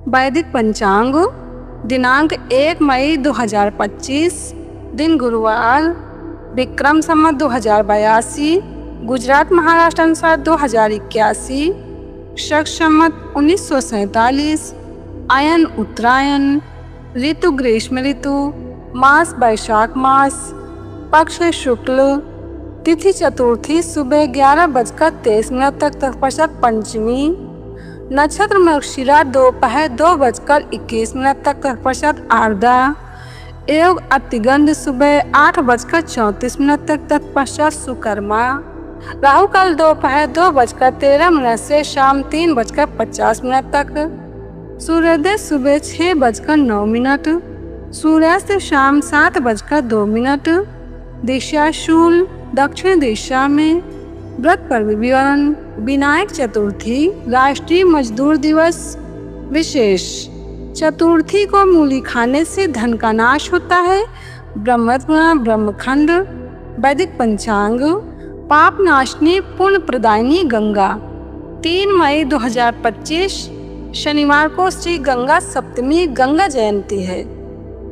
वैदिक पंचांग दिनांक 1 मई 2025, दिन गुरुवार, विक्रम संवत 2082, गुजरात महाराष्ट्र अनुसार 2081, शक संवत 1947, अयन उत्तरायण, ऋतु ग्रीष्म ऋतु, मास वैशाख मास, पक्ष शुक्ल, तिथि चतुर्थी सुबह 11:23 तक तत्पश्चात पंचमी, नक्षत्र मृगशिरा दोपहर 2:21 तक तत्पश्चात आर्द्रा, योग अतिगंध सुबह 8:34 तक तत्पश्चात सुकर्मा, राहु काल दोपहर 2:13 से शाम 3:50 तक, सूर्योदय सुबह 6:09, सूर्यास्त शाम 7:02, दिशा शूल दक्षिण दिशा में, व्रत पर विवरण। विनायक चतुर्थी राष्ट्रीय मजदूर दिवस विशेष। चतुर्थी को मूली खाने से धन का नाश होता है। ब्रह्मखंड। वैदिक पंचांग पाप नाशनी पुण्य प्रदायिनी गंगा। 3 मई 2025 शनिवार को श्री गंगा सप्तमी गंगा जयंती है।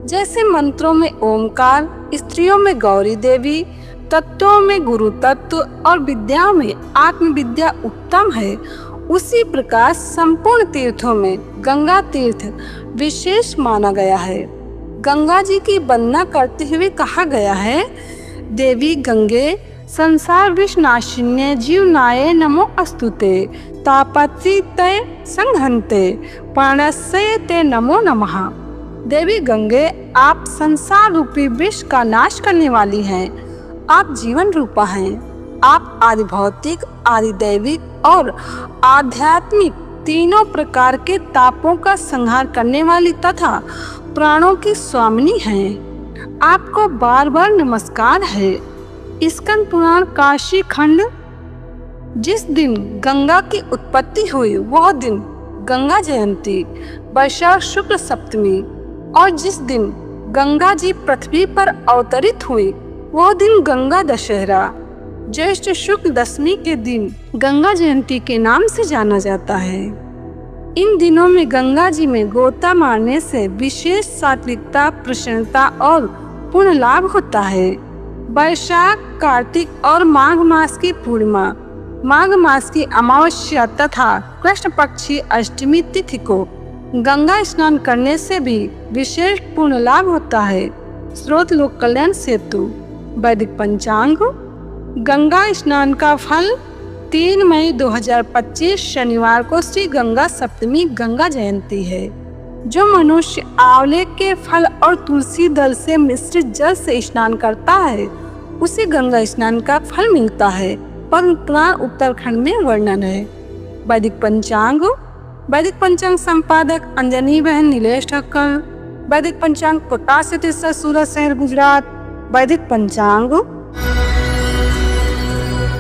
जैसे मंत्रों में ओमकार, स्त्रियों में गौरी देवी, तत्वों में गुरु तत्व और विद्याओं में आत्मविद्या उत्तम है, उसी प्रकार संपूर्ण तीर्थों में गंगा तीर्थ विशेष माना गया है। गंगा जी की वंदना करते हुए कहा गया है, देवी गंगे संसार विषनाशिन्ये जीवनाय नमो अस्तुते, तापत्री तय संघन्ते प्राणस्य ते नमो नमः। देवी गंगे, आप संसार रूपी विष का नाश करने वाली हैं। आप जीवन रूपा हैं। आप आदि भौतिक, आदि दैविक और आध्यात्मिक तीनों प्रकार के तापों का संहार करने वाली तथा प्राणों की स्वामिनी हैं। आपको बार बार नमस्कार है। स्कंद पुराण काशी खंड। जिस दिन गंगा की उत्पत्ति हुई वह दिन गंगा जयंती, वैशाख शुक्ल सप्तमी, और जिस दिन गंगा जी पृथ्वी पर अवतरित हुई वह दिन गंगा दशहरा, ज्येष्ठ शुक्ल दशमी के दिन गंगा जयंती के नाम से जाना जाता है। इन दिनों में गंगा जी में गोता मारने से विशेष सात्विकता, प्रसन्नता और पुण्य लाभ होता है। वैशाख, कार्तिक और माघ मास की पूर्णिमा, माघ मास की अमावस्या तथा कृष्ण पक्ष की अष्टमी तिथि को गंगा स्नान करने से भी विशेष पुण्य लाभ होता है। स्रोत लोक कल्याण सेतु। वैदिक पंचांग गंगा स्नान का फल। 3 मई 2025 शनिवार को श्री गंगा सप्तमी गंगा जयंती है। जो मनुष्य आंवले के फल और तुलसी दल से मिश्रित जल से स्नान करता है उसे गंगा स्नान का फल मिलता है। पद्म पुराण उत्तराखंड में वर्णन है। वैदिक पंचांग। वैदिक पंचांग संपादक अंजनी बहन नीलेश ठक्कर। वैदिक पंचांग प्रकाशित सूरत शहर गुजरात। वैदिक पंचांग